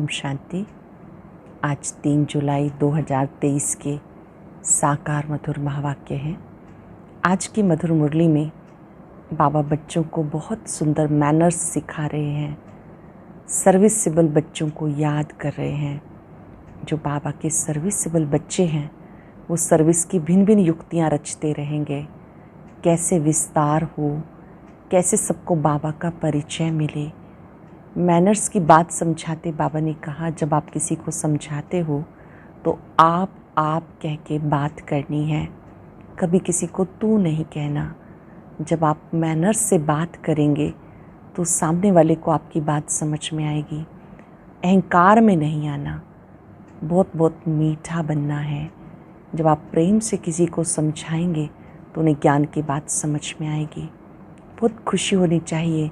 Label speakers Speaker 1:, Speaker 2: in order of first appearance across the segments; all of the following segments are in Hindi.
Speaker 1: ओम शांति। आज 3 जुलाई 2023 के साकार मधुर महावाक्य हैं। आज की मधुर मुरली में बाबा बच्चों को बहुत सुंदर मैनर्स सिखा रहे हैं, सर्विसेबल बच्चों को याद कर रहे हैं। जो बाबा के सर्विसेबल बच्चे हैं वो सर्विस की भिन्न भिन्न युक्तियाँ रचते रहेंगे, कैसे विस्तार हो, कैसे सबको बाबा का परिचय मिले। मैनर्स की बात समझाते बाबा ने कहा, जब आप किसी को समझाते हो तो आप कह के बात करनी है, कभी किसी को तू नहीं कहना। जब आप मैनर्स से बात करेंगे तो सामने वाले को आपकी बात समझ में आएगी। अहंकार में नहीं आना, बहुत बहुत मीठा बनना है। जब आप प्रेम से किसी को समझाएंगे तो उन्हें ज्ञान की बात समझ में आएगी। बहुत खुशी होनी चाहिए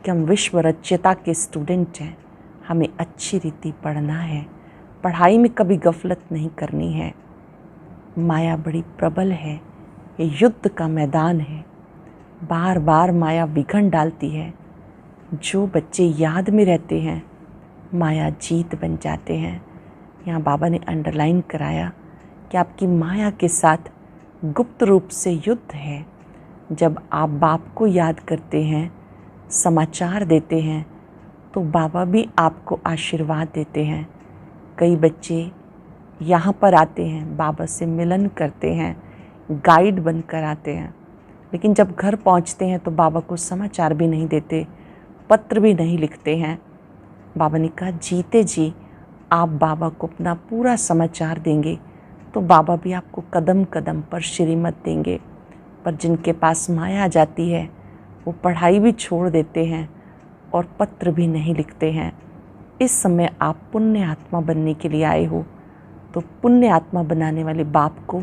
Speaker 1: कि हम विश्व रच्यता के स्टूडेंट हैं, हमें अच्छी रीति पढ़ना है, पढ़ाई में कभी गफलत नहीं करनी है। माया बड़ी प्रबल है, ये युद्ध का मैदान है, बार बार माया विघन डालती है। जो बच्चे याद में रहते हैं माया जीत बन जाते हैं। यहाँ बाबा ने अंडरलाइन कराया कि आपकी माया के साथ गुप्त रूप से युद्ध है। जब आप बाप को याद करते हैं, समाचार देते हैं, तो बाबा भी आपको आशीर्वाद देते हैं। कई बच्चे यहाँ पर आते हैं, बाबा से मिलन करते हैं, गाइड बनकर आते हैं, लेकिन जब घर पहुँचते हैं तो बाबा को समाचार भी नहीं देते, पत्र भी नहीं लिखते हैं। बाबा ने कहा, जीते जी आप बाबा को अपना पूरा समाचार देंगे तो बाबा भी आपको कदम कदम पर श्रीमत देंगे। पर जिनके पास माया आ जाती है वो पढ़ाई भी छोड़ देते हैं और पत्र भी नहीं लिखते हैं। इस समय आप पुण्य आत्मा बनने के लिए आए हो, तो पुण्य आत्मा बनाने वाले बाप को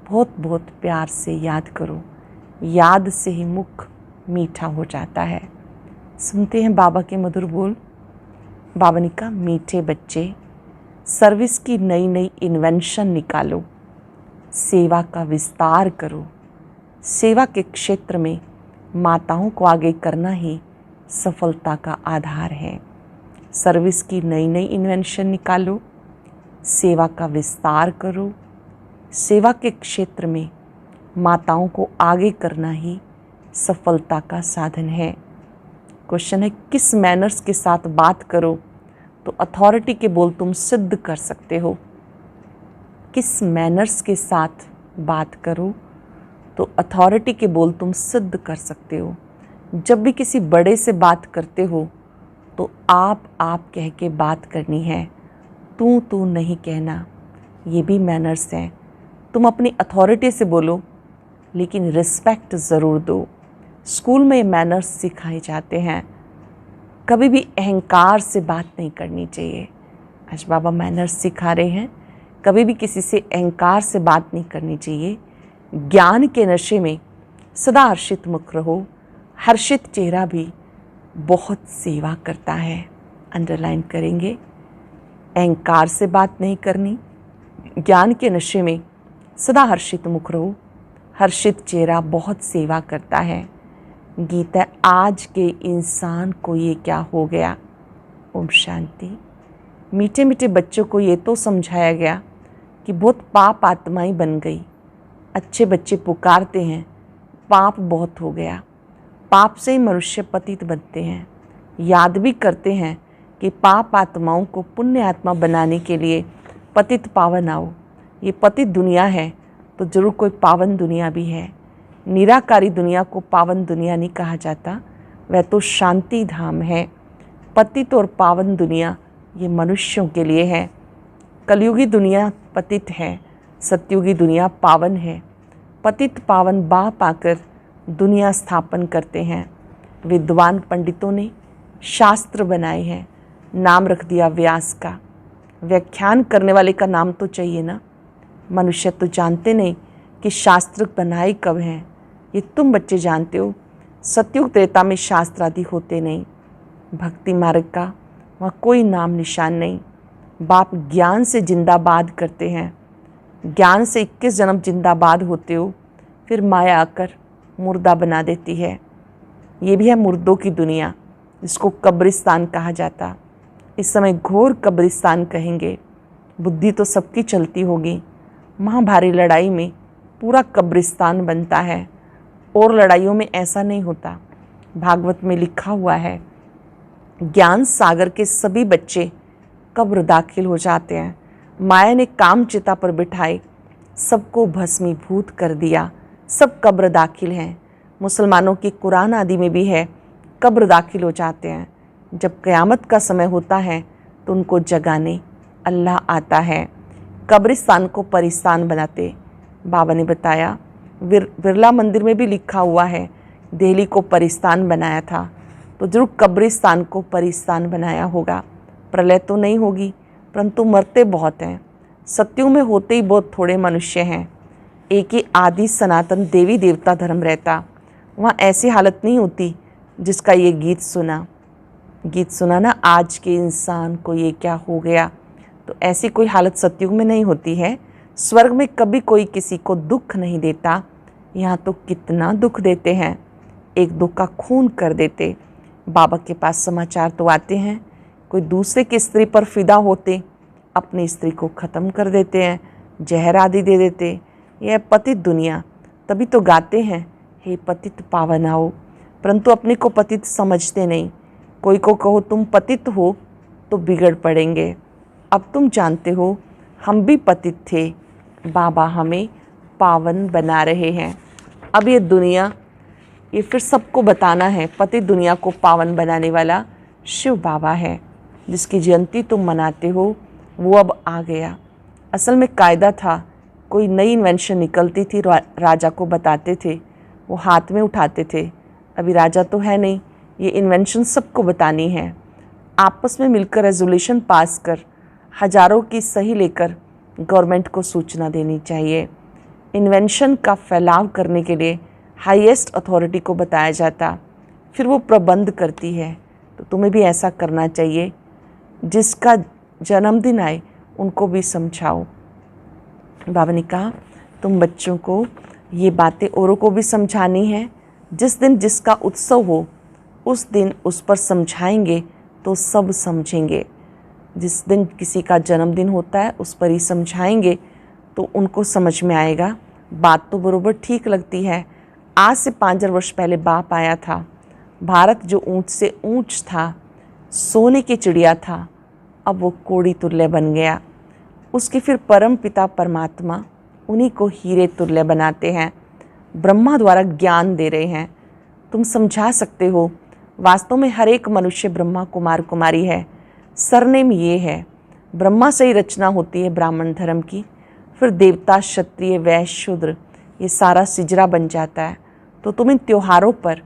Speaker 1: बहुत बहुत प्यार से याद करो। याद से ही मुख मीठा हो जाता है। सुनते हैं बाबा के मधुर बोल। बाबा ने कहा, मीठे बच्चे, सर्विस की नई नई इन्वेंशन निकालो, सेवा का विस्तार करो। सेवा के क्षेत्र में माताओं को आगे करना ही सफलता का आधार है। सर्विस की नई नई इन्वेंशन निकालो, सेवा का विस्तार करो। सेवा के क्षेत्र में माताओं को आगे करना ही सफलता का साधन है। क्वेश्चन है, किस मैनर्स के साथ बात करो तो अथॉरिटी के बोल तुम सिद्ध कर सकते हो। किस मैनर्स के साथ बात करो तो अथॉरिटी के बोल तुम सिद्ध कर सकते हो। जब भी किसी बड़े से बात करते हो तो आप कह के बात करनी है, तू नहीं कहना। ये भी मैनर्स हैं। तुम अपनी अथॉरिटी से बोलो लेकिन रिस्पेक्ट ज़रूर दो। स्कूल में मैनर्स सिखाए जाते हैं। कभी भी अहंकार से बात नहीं करनी चाहिए। आज बाबा मैनर्स सिखा रहे हैं, कभी भी किसी से अहंकार से बात नहीं करनी चाहिए। ज्ञान के नशे में सदा हर्षित मुख रहो। हर्षित चेहरा भी बहुत सेवा करता है। अंडरलाइन करेंगे, अहंकार से बात नहीं करनी। ज्ञान के नशे में सदा हर्षित मुख रहो। हर्षित चेहरा बहुत सेवा करता है। गीता, आज के इंसान को ये क्या हो गया। ओम शांति। मीठे मीठे बच्चों को ये तो समझाया गया कि बहुत पाप आत्माएं बन गई। अच्छे बच्चे पुकारते हैं, पाप बहुत हो गया। पाप से ही मनुष्य पतित बनते हैं। याद भी करते हैं कि पाप आत्माओं को पुण्य आत्मा बनाने के लिए पतित पावन आओ। ये पतित दुनिया है तो जरूर कोई पावन दुनिया भी है। निराकारी दुनिया को पावन दुनिया नहीं कहा जाता, वह तो शांति धाम है। पतित और पावन दुनिया ये मनुष्यों के लिए है। कलयुगी दुनिया पतित है, सतयुगी दुनिया पावन है। पतित पावन बाप आकर दुनिया स्थापन करते हैं। विद्वान पंडितों ने शास्त्र बनाए हैं, नाम रख दिया व्यास का। व्याख्यान करने वाले का नाम तो चाहिए ना। मनुष्य तो जानते नहीं कि शास्त्र बनाए कब हैं। ये तुम बच्चे जानते हो। सतयुग त्रेता में शास्त्र आदि होते नहीं। भक्ति मार्ग का वहाँ कोई नाम निशान नहीं। बाप ज्ञान से जिंदाबाद करते हैं। ज्ञान से 21 जन्म जिंदाबाद होते हो, फिर माया आकर मुर्दा बना देती है। ये भी है मुर्दों की दुनिया, जिसको कब्रिस्तान कहा जाता। इस समय घोर कब्रिस्तान कहेंगे। बुद्धि तो सबकी चलती होगी, महाभारी लड़ाई में पूरा कब्रिस्तान बनता है, और लड़ाइयों में ऐसा नहीं होता। भागवत में लिखा हुआ है, ज्ञान सागर के सभी बच्चे कब्र दाखिल हो जाते हैं। माया ने काम चिता पर बिठाए सबको भस्मीभूत कर दिया, सब कब्र दाखिल हैं। मुसलमानों की कुरान आदि में भी है, कब्र दाखिल हो जाते हैं। जब क़यामत का समय होता है तो उनको जगाने अल्लाह आता है, कब्रिस्तान को परिस्तान बनाते। बाबा ने बताया, बिरला मंदिर में भी लिखा हुआ है, दिल्ली को परिस्तान बनाया था, तो जरूर कब्रिस्तान को परिस्तान बनाया होगा। प्रलय तो नहीं होगी, परंतु मरते बहुत हैं। सत्युग में होते ही बहुत थोड़े मनुष्य हैं। एक ही आदि सनातन देवी देवता धर्म रहता, वहाँ ऐसी हालत नहीं होती जिसका ये गीत सुना ना, आज के इंसान को ये क्या हो गया। तो ऐसी कोई हालत सत्युग में नहीं होती है। स्वर्ग में कभी कोई किसी को दुख नहीं देता, यहाँ तो कितना दुख देते हैं, एक दो का खून कर देते। बाबा के पास समाचार तो आते हैं, कोई दूसरे की स्त्री पर फिदा होते, अपनी स्त्री को ख़त्म कर देते हैं, जहर आदि दे देते। यह पतित दुनिया, तभी तो गाते हैं, हे पतित पावन आओ, परंतु अपने को पतित समझते नहीं। कोई को कहो तुम पतित हो तो बिगड़ पड़ेंगे। अब तुम जानते हो हम भी पतित थे, बाबा हमें पावन बना रहे हैं। अब ये दुनिया, ये फिर सबको बताना है, पतित दुनिया को पावन बनाने वाला शिव बाबा है, जिसकी जयंती तुम मनाते हो, वो अब आ गया। असल में कायदा था, कोई नई इन्वेंशन निकलती थी, राजा को बताते थे, वो हाथ में उठाते थे। अभी राजा तो है नहीं, ये इन्वेंशन सबको बतानी है। आपस में मिलकर रेजोल्यूशन पास कर, हजारों की सही लेकर गवर्नमेंट को सूचना देनी चाहिए। इन्वेंशन का फैलाव करने के लिए हाईएस्ट अथॉरिटी को बताया जाता, फिर वो प्रबंध करती है। तो तुम्हें भी ऐसा करना चाहिए, जिसका जन्मदिन आए उनको भी समझाओ। बाबा ने कहा, तुम बच्चों को ये बातें औरों को भी समझानी है। जिस दिन जिसका उत्सव हो उस दिन उस पर समझाएंगे तो सब समझेंगे। जिस दिन किसी का जन्मदिन होता है उस पर ही समझाएंगे तो उनको समझ में आएगा। बात तो बरोबर ठीक लगती है। आज से 5000 वर्ष पहले बाप आया था, भारत जो ऊंच से ऊंच था, सोने की चिड़िया था, अब वो कोड़ी तुल्य बन गया। उसके फिर परम पिता परमात्मा उन्हीं को हीरे तुल्य बनाते हैं, ब्रह्मा द्वारा ज्ञान दे रहे हैं। तुम समझा सकते हो, वास्तव में हर एक मनुष्य ब्रह्मा कुमार कुमारी है। सरनेम ये है, ब्रह्मा से ही रचना होती है ब्राह्मण धर्म की, फिर देवता क्षत्रिय वैश्य शूद्र, ये सारा सिजरा बन जाता है। तो तुम इन त्योहारों पर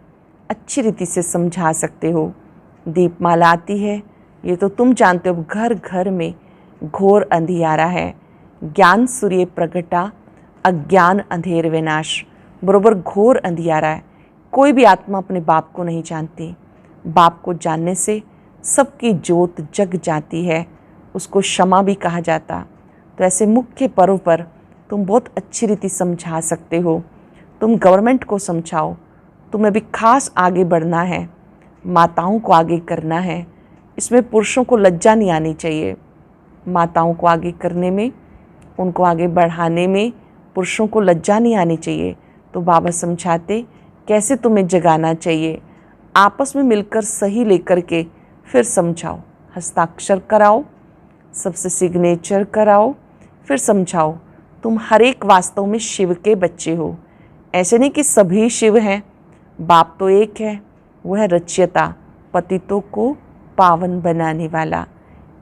Speaker 1: अच्छी रीति से समझा सकते हो। दीपमाला आती है, ये तो तुम जानते हो, घर घर में घोर अंधियारा है। ज्ञान सूर्य प्रगटा, अज्ञान अंधेर विनाश, बरोबर घोर अंधियारा है। कोई भी आत्मा अपने बाप को नहीं जानती। बाप को जानने से सबकी जोत जग जाती है, उसको क्षमा भी कहा जाता। तो ऐसे मुख्य पर्व पर तुम बहुत अच्छी रीति समझा सकते हो। तुम गवर्नमेंट को समझाओ, तुम्हें भी खास आगे बढ़ना है, माताओं को आगे करना है। इसमें पुरुषों को लज्जा नहीं आनी चाहिए। माताओं को आगे करने में, उनको आगे बढ़ाने में पुरुषों को लज्जा नहीं आनी चाहिए। तो बाबा समझाते कैसे तुम्हें जगाना चाहिए। आपस में मिलकर सही लेकर के फिर समझाओ, हस्ताक्षर कराओ, सबसे सिग्नेचर कराओ, फिर समझाओ। तुम हर एक वास्तव में शिव के बच्चे हो। ऐसे नहीं कि सभी शिव हैं, बाप तो एक है, वो है रचयिता, पतितों को पावन बनाने वाला।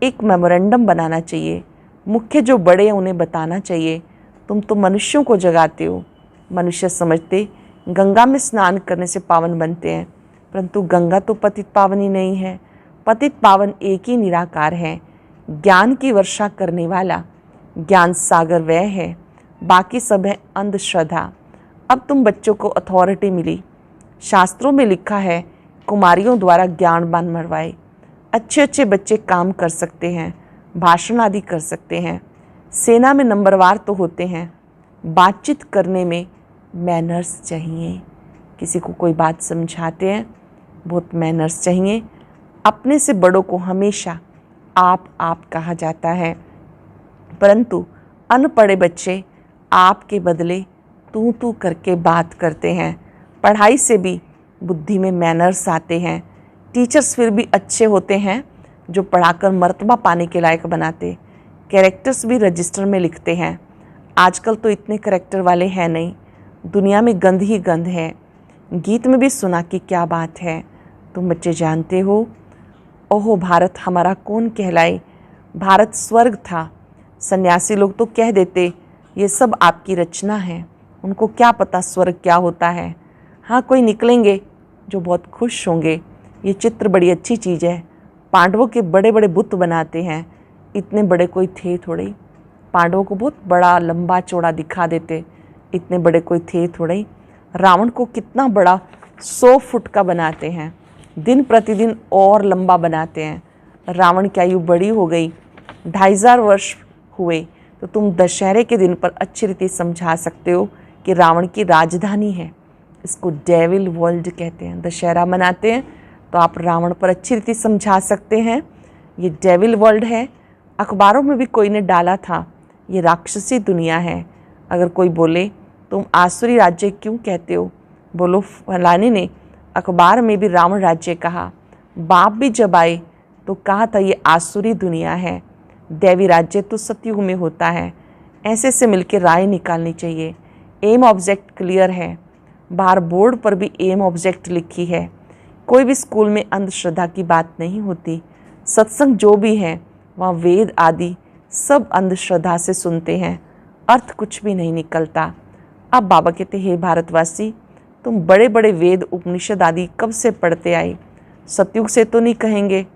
Speaker 1: एक मेमोरेंडम बनाना चाहिए, मुख्य जो बड़े हैं उन्हें बताना चाहिए, तुम तो मनुष्यों को जगाते हो। मनुष्य समझते गंगा में स्नान करने से पावन बनते हैं, परंतु गंगा तो पतित पावनी नहीं है। पतित पावन एक ही निराकार है, ज्ञान की वर्षा करने वाला। ज्ञान सागर वह है, बाकी सब है अंधश्रद्धा। अब तुम बच्चों को अथॉरिटी मिली, शास्त्रों में लिखा है कुमारियों द्वारा ज्ञानवान मरवाए। अच्छे अच्छे बच्चे काम कर सकते हैं, भाषण आदि कर सकते हैं, सेना में नंबरवार तो होते हैं। बातचीत करने में मैनर्स चाहिए। किसी को कोई बात समझाते हैं, बहुत मैनर्स चाहिए। अपने से बड़ों को हमेशा आप कहा जाता है, परंतु अनपढ़े बच्चे आप के बदले तू करके बात करते हैं। पढ़ाई से भी बुद्धि में मैनर्स आते हैं। टीचर्स फिर भी अच्छे होते हैं जो पढ़ाकर मर्तबा पाने के लायक बनाते। कैरेक्टर्स भी रजिस्टर में लिखते हैं। आजकल तो इतने कैरेक्टर वाले हैं नहीं, दुनिया में गंद ही गंद है। गीत में भी सुना कि क्या बात है, तुम बच्चे जानते हो, ओहो भारत हमारा कौन कहलाए, भारत स्वर्ग था। सन्यासी लोग तो कह देते ये सब आपकी रचना है, उनको क्या पता स्वर्ग क्या होता है। हाँ, कोई निकलेंगे जो बहुत खुश होंगे, ये चित्र बड़ी अच्छी चीज़ है। पांडवों के बड़े बड़े बुत बनाते हैं, इतने बड़े कोई थे थोड़े। पांडवों को बहुत बड़ा लंबा चौड़ा दिखा देते, इतने बड़े कोई थे थोड़े। रावण को कितना बड़ा 100 फुट का बनाते हैं, दिन प्रतिदिन और लंबा बनाते हैं। रावण की आयु बड़ी हो गई, 2500 वर्ष हुए, तो तुम दशहरे के दिन पर अच्छी रीति समझा सकते हो कि रावण की राजधानी है। इसको डेविल वर्ल्ड कहते हैं। दशहरा मनाते हैं तो आप रावण पर अच्छी रीति समझा सकते हैं ये डेविल वर्ल्ड है। अखबारों में भी कोई ने डाला था ये राक्षसी दुनिया है। अगर कोई बोले तुम आसुरी राज्य क्यों कहते हो, बोलो फलाने ने अखबार में भी रावण राज्य कहा। बाप भी जब आए तो कहा था ये आसुरी दुनिया है, दैवी राज्य तो सतयुग में होता है। ऐसे से मिलकर राय निकालनी चाहिए। एम ऑब्जेक्ट क्लियर है, बाहर बोर्ड पर भी एम ऑब्जेक्ट लिखी है। कोई भी स्कूल में अंधश्रद्धा की बात नहीं होती। सत्संग जो भी है वहाँ वेद आदि सब अंधश्रद्धा से सुनते हैं, अर्थ कुछ भी नहीं निकलता। अब बाबा कहते हे भारतवासी, तुम बड़े बड़े वेद उपनिषद आदि कब से पढ़ते आए, सतयुग से तो नहीं कहेंगे।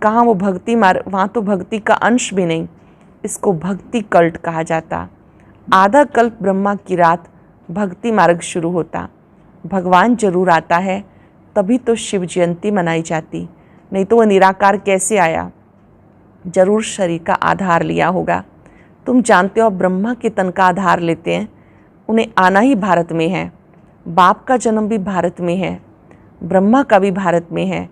Speaker 1: कहाँ वो भक्ति मार्ग, वहाँ तो भक्ति का अंश भी नहीं। इसको भक्ति कल्ट कहा जाता। आधा कल्प ब्रह्मा की रात भक्ति मार्ग शुरू होता। भगवान जरूर आता है तभी तो शिव जयंती मनाई जाती, नहीं तो वह निराकार कैसे आया, जरूर शरीर का आधार लिया होगा। तुम जानते हो ब्रह्मा के तन का आधार लेते हैं, उन्हें आना ही भारत में है। बाप का जन्म भी भारत में है, ब्रह्मा का भी भारत में है।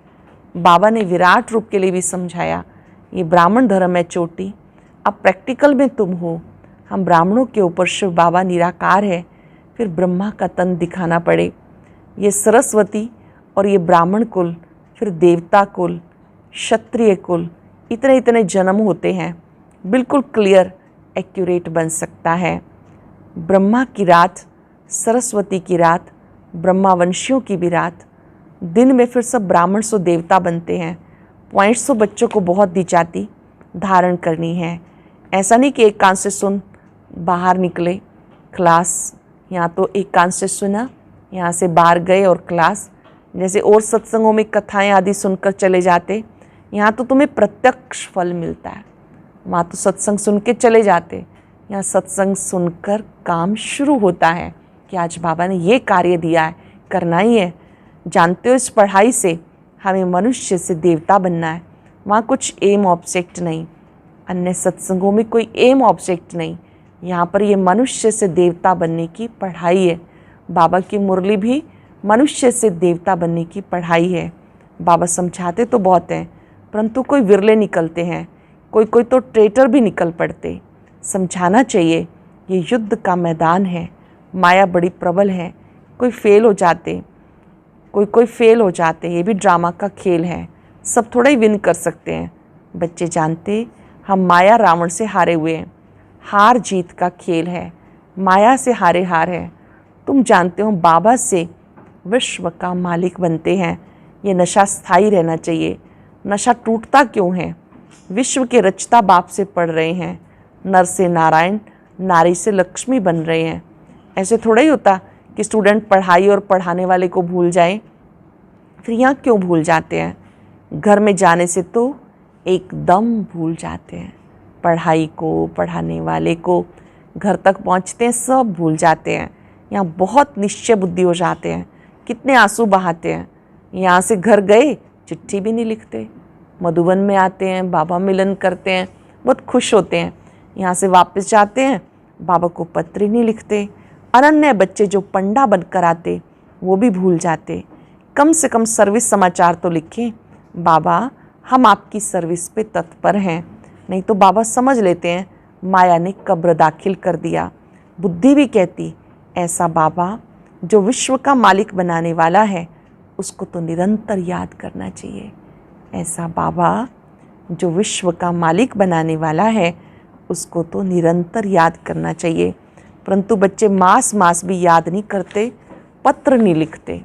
Speaker 1: बाबा ने विराट रूप के लिए भी समझाया, ये ब्राह्मण धर्म है चोटी, अब प्रैक्टिकल में तुम हो। हम ब्राह्मणों के ऊपर शिव बाबा निराकार है, फिर ब्रह्मा का तन दिखाना पड़े। ये सरस्वती और ये ब्राह्मण कुल, फिर देवता कुल, क्षत्रिय कुल, इतने इतने जन्म होते हैं। बिल्कुल क्लियर एक्यूरेट बन सकता है। ब्रह्मा की रात, सरस्वती की रात, ब्रह्मावंशियों की भी रात। दिन में फिर सब ब्राह्मण सो देवता बनते हैं। पॉइंट्स तो बच्चों को बहुत दी जाती, धारण करनी है। ऐसा नहीं कि एक कान से सुन बाहर निकले क्लास, यहाँ तो एक कान से सुना यहाँ से बाहर गए और क्लास। जैसे और सत्संगों में कथाएं आदि सुनकर चले जाते, यहाँ तो तुम्हें प्रत्यक्ष फल मिलता है। वहाँ तो सत्संग सुन के चले जाते, यहाँ सत्संग सुनकर काम शुरू होता है कि आज बाबा ने ये कार्य दिया है, करना ही है। जानते हो इस पढ़ाई से हमें मनुष्य से देवता बनना है। वहाँ कुछ एम ऑब्जेक्ट नहीं, अन्य सत्संगों में कोई एम ऑब्जेक्ट नहीं। यहाँ पर ये मनुष्य से देवता बनने की पढ़ाई है। बाबा की मुरली भी मनुष्य से देवता बनने की पढ़ाई है। बाबा समझाते तो बहुत हैं, परंतु कोई विरले निकलते हैं, कोई कोई तो ट्रेटर भी निकल पड़ते। समझाना चाहिए ये युद्ध का मैदान है, माया बड़ी प्रबल है। कोई फेल हो जाते, कोई फेल हो जाते, ये भी ड्रामा का खेल है। सब थोड़ा ही विन कर सकते हैं। बच्चे जानते हम माया रावण से हारे हुए हैं। हार जीत का खेल है, माया से हारे हार है। तुम जानते हो बाबा से विश्व का मालिक बनते हैं। ये नशा स्थायी रहना चाहिए। नशा टूटता क्यों है? विश्व के रचता बाप से पढ़ रहे हैं। नर से नारायण, नारी से लक्ष्मी बन रहे हैं। ऐसे थोड़ा ही होता कि स्टूडेंट पढ़ाई और पढ़ाने वाले को भूल जाए। फिर यहाँ क्यों भूल जाते हैं? घर में जाने से तो एकदम भूल जाते हैं। पढ़ाई को, पढ़ाने वाले को, घर तक पहुँचते हैं सब भूल जाते हैं। यहाँ बहुत निश्चय बुद्धि हो जाते हैं। कितने आंसू बहाते हैं। यहाँ से घर गए चिट्ठी भी नहीं लिखते। मधुबन में आते हैं, बाबा मिलन करते हैं, बहुत खुश होते हैं। यहाँ से वापस जाते हैं, बाबा को पत्र नहीं लिखते। अनन्य बच्चे जो पंडा बनकर आते, वो भी भूल जाते। कम से कम सर्विस समाचार तो लिखें, बाबा हम आपकी सर्विस पे तत्पर हैं। नहीं तो बाबा समझ लेते हैं माया ने कब्र दाखिल कर दिया। बुद्धि भी कहती ऐसा बाबा जो विश्व का मालिक बनाने वाला है उसको तो निरंतर याद करना चाहिए। ऐसा बाबा जो विश्व का मालिक बनाने वाला है उसको तो निरंतर याद करना चाहिए। परंतु बच्चे मास भी याद नहीं करते, पत्र नहीं लिखते।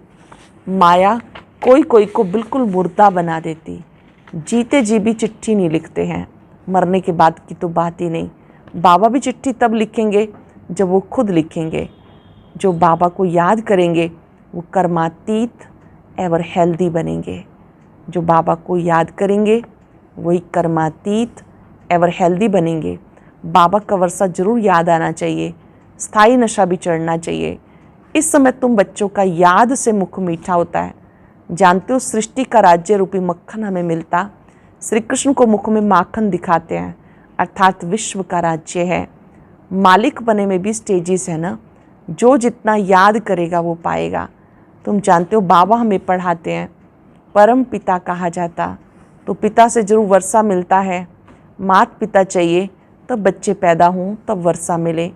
Speaker 1: माया कोई कोई को बिल्कुल मुर्दा बना देती, जीते जी भी चिट्ठी नहीं लिखते हैं, मरने के बाद की तो बात ही नहीं। बाबा भी चिट्ठी तब लिखेंगे जब वो खुद लिखेंगे। जो बाबा को याद करेंगे वो कर्मातीत एवर हेल्दी बनेंगे। जो बाबा को याद करेंगे वही कर्मातीत एवर हेल्दी बनेंगे। बाबा का वर्षा जरूर याद आना चाहिए, स्थायी नशा भी चढ़ना चाहिए। इस समय तुम बच्चों का याद से मुख मीठा होता है। जानते हो सृष्टि का राज्य रूपी मक्खन हमें मिलता, श्री कृष्ण को मुख में माखन दिखाते हैं, अर्थात विश्व का राज्य है। मालिक बने में भी स्टेजेस है ना, जो जितना याद करेगा वो पाएगा। तुम जानते हो बाबा हमें पढ़ाते हैं परम पिता कहा जाता, तो पिता से जरूर वर्षा मिलता है। मात पिता चाहिए तब बच्चे पैदा हों, तब वर्षा मिले।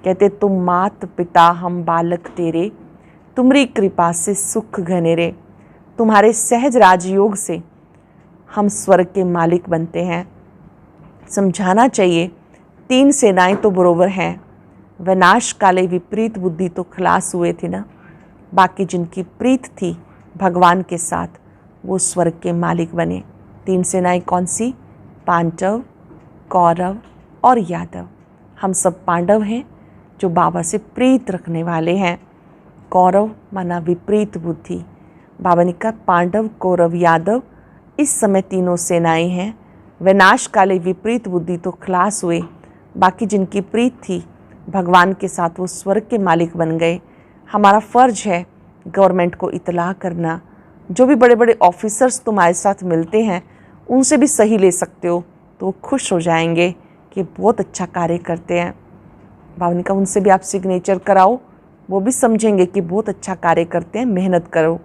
Speaker 1: कहते तुम मात पिता हम बालक तेरे, तुम्हारी कृपा से सुख घनेरे। तुम्हारे सहज राजयोग से हम स्वर्ग के मालिक बनते हैं। समझाना चाहिए 3 सेनाएं तो बरोबर हैं। विनाश काले विपरीत बुद्धि तो खलास हुए थे ना। बाकी जिनकी प्रीत थी भगवान के साथ वो स्वर्ग के मालिक बने। 3 सेनाएं कौन सी? पांडव, कौरव और यादव। हम सब पांडव हैं जो बाबा से प्रीत रखने वाले हैं। कौरव माना विपरीत बुद्धि। बाबा ने कहा पांडव, कौरव, यादव इस समय तीनों सेनाएं हैं। विनाश काले विपरीत बुद्धि तो खलास हुए। बाकी जिनकी प्रीत थी भगवान के साथ वो स्वर्ग के मालिक बन गए। हमारा फ़र्ज है गवर्नमेंट को इतला करना। जो भी बड़े बड़े ऑफिसर्स तुम्हारे साथ मिलते हैं उनसे भी सही ले सकते हो तो वो खुश हो जाएंगे कि बहुत अच्छा कार्य करते हैं। बाबा ने कहा उनसे भी आप सिग्नेचर कराओ, वो भी समझेंगे कि बहुत अच्छा कार्य करते हैं, मेहनत करो।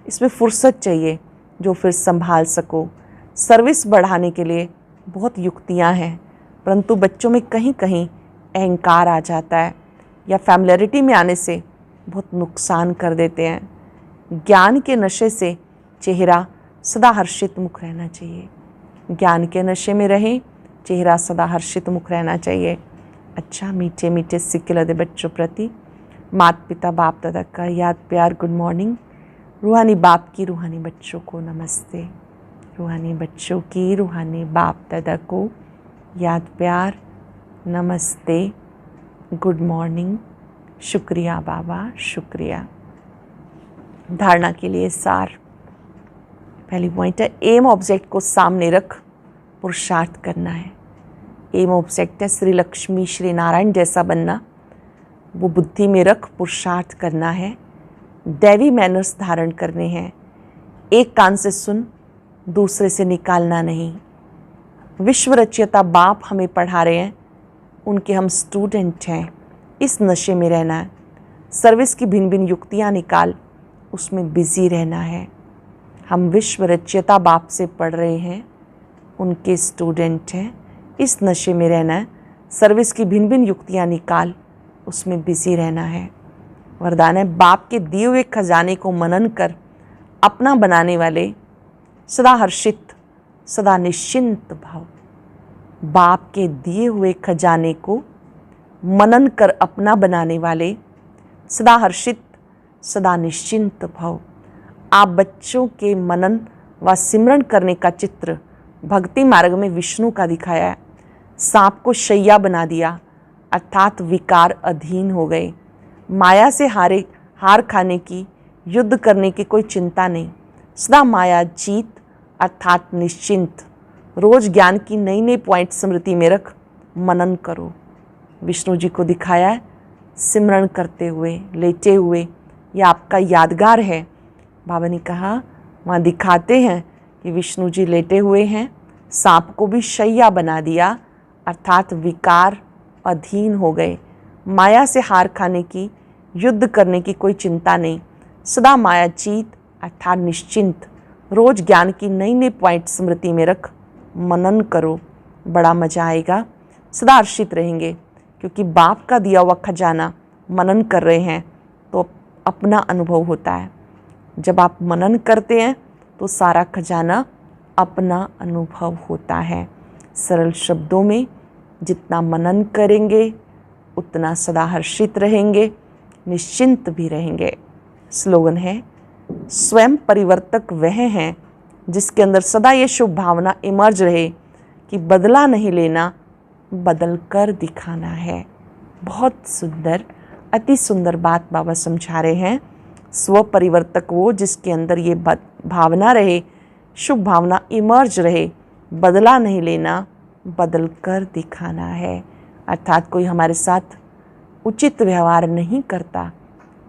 Speaker 1: इसमें फुर्सत चाहिए जो फिर संभाल सको। सर्विस बढ़ाने के लिए बहुत युक्तियां हैं, परंतु बच्चों में कहीं कहीं अहंकार आ जाता है या फैमिलियरिटी में आने से बहुत नुकसान कर देते हैं। ज्ञान के नशे से चेहरा सदा हर्षित मुख रहना चाहिए। ज्ञान के नशे में रहें, चेहरा सदा हर्षित मुख रहना चाहिए। अच्छा, मीठे मीठे सिक्के लदे बच्चों प्रति माता पिता बाप दादा का याद प्यार गुड मॉर्निंग। रूहानी बाप की रूहानी बच्चों को नमस्ते। रूहानी बच्चों की रूहानी बाप दादा को याद प्यार नमस्ते, गुड मॉर्निंग, शुक्रिया बाबा, शुक्रिया। धारणा के लिए सार। पहली पॉइंट है एम ऑब्जेक्ट को सामने रख पुरुषार्थ करना है। एम ऑब्जेक्ट है श्री लक्ष्मी श्री नारायण जैसा बनना, वो बुद्धि में रख पुरुषार्थ करना है। दैवी मैनर्स धारण करने हैं। एक कान से सुन, दूसरे से निकालना नहीं। विश्व रचयिता बाप हमें पढ़ा रहे हैं, उनके हम स्टूडेंट हैं। इस नशे में रहना है। सर्विस की भिन्न भिन्न युक्तियाँ निकाल, उसमें बिजी रहना है। हम विश्व रचयिता बाप से पढ़ रहे हैं, उनके स्टूडेंट हैं। इस नशे में रहना है। सर्विस की भिन्न भिन्न युक्तियाँ निकाल, उसमें बिजी रहना है। वरदान है बाप के दिए हुए खजाने को मनन कर अपना बनाने वाले सदा हर्षित सदा निश्चिंत भाव। बाप के दिए हुए खजाने को मनन कर अपना बनाने वाले सदा हर्षित सदा निश्चिंत भाव। आप बच्चों के मनन व सिमरन करने का चित्र भक्ति मार्ग में विष्णु का दिखाया है। सांप को शैया बना दिया, अर्थात विकार अधीन हो गए। माया से हार खाने की, युद्ध करने की कोई चिंता नहीं। सदा माया जीत अर्थात निश्चिंत। रोज ज्ञान की नई नई पॉइंट स्मृति में रख मनन करो। विष्णु जी को दिखाया है सिमरन करते हुए, लेटे हुए, यह आपका यादगार है। बाबा ने कहा वहाँ दिखाते हैं कि विष्णु जी लेटे हुए हैं, सांप को भी शैया बना दिया, अर्थात विकार अधीन हो गए। माया से हार खाने की, युद्ध करने की कोई चिंता नहीं। सदा माया जीत अर्थात निश्चिंत। रोज ज्ञान की नई नई पॉइंट स्मृति में रख मनन करो, बड़ा मजा आएगा, सदा हर्षित रहेंगे। क्योंकि बाप का दिया हुआ खजाना मनन कर रहे हैं तो अपना अनुभव होता है। जब आप मनन करते हैं तो सारा खजाना अपना अनुभव होता है। सरल शब्दों में जितना मनन करेंगे उतना सदा हर्षित रहेंगे, निश्चिंत भी रहेंगे। स्लोगन है, स्वयं परिवर्तक वह हैं जिसके अंदर सदा ये शुभ भावना इमर्ज रहे कि बदला नहीं लेना, बदल कर दिखाना है। बहुत सुंदर, अति सुंदर बात बाबा समझा रहे हैं। स्व परिवर्तक वो जिसके अंदर ये भावना रहे, शुभ भावना इमर्ज रहे, बदला नहीं लेना, बदल कर दिखाना है। अर्थात कोई हमारे साथ उचित व्यवहार नहीं करता,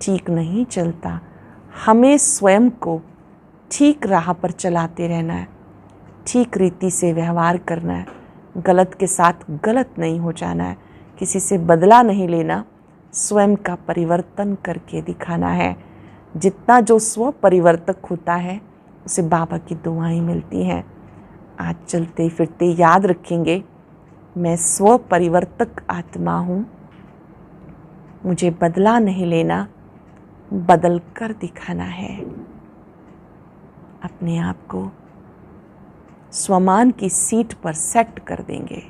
Speaker 1: ठीक नहीं चलता, हमें स्वयं को ठीक राह पर चलाते रहना है, ठीक रीति से व्यवहार करना है, गलत के साथ गलत नहीं हो जाना है, किसी से बदला नहीं लेना, स्वयं का परिवर्तन करके दिखाना है। जितना जो स्व परिवर्तक होता है उसे बाबा की दुआएं मिलती हैं। आज चलते फिरते याद रखेंगे, मैं स्व परिवर्तक आत्मा हूँ, मुझे बदला नहीं लेना, बदल कर दिखाना है। अपने आप को स्वमान की सीट पर सेट कर देंगे।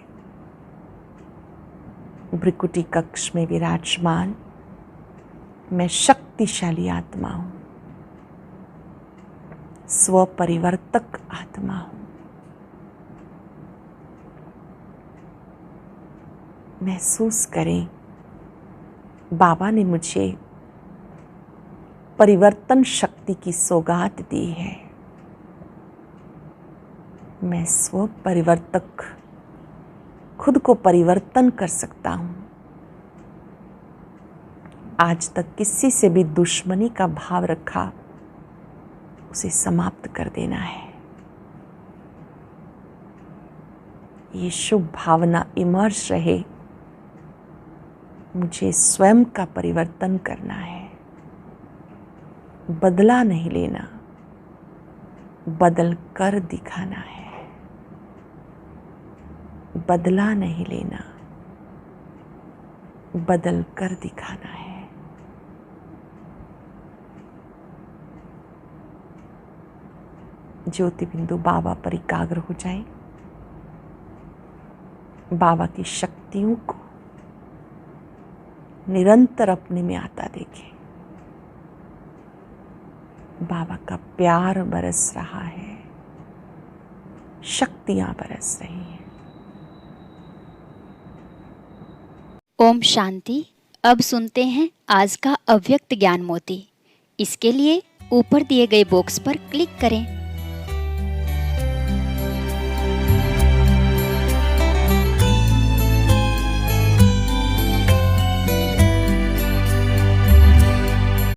Speaker 1: भ्रिकुटी कक्ष में विराजमान मैं शक्तिशाली आत्मा हूँ, स्व परिवर्तक आत्मा हूँ। महसूस करें, बाबा ने मुझे परिवर्तन शक्ति की सौगात दी है। मैं स्व परिवर्तक खुद को परिवर्तन कर सकता हूँ। आज तक किसी से भी दुश्मनी का भाव रखा, उसे समाप्त कर देना है। ये शुभ भावना इमर्ज रहे, मुझे स्वयं का परिवर्तन करना है, बदला नहीं लेना, बदल कर दिखाना है। बदला नहीं लेना, बदल कर दिखाना है। ज्योति बिंदु बाबा पर एकाग्र हो जाए। बाबा की शक्तियों को निरंतर अपने में आता देखें। बाबा का प्यार बरस रहा है, शक्तियां बरस रही हैं।
Speaker 2: ओम शांति। अब सुनते हैं आज का अव्यक्त ज्ञान मोती। इसके लिए ऊपर दिए गए बॉक्स पर क्लिक करें।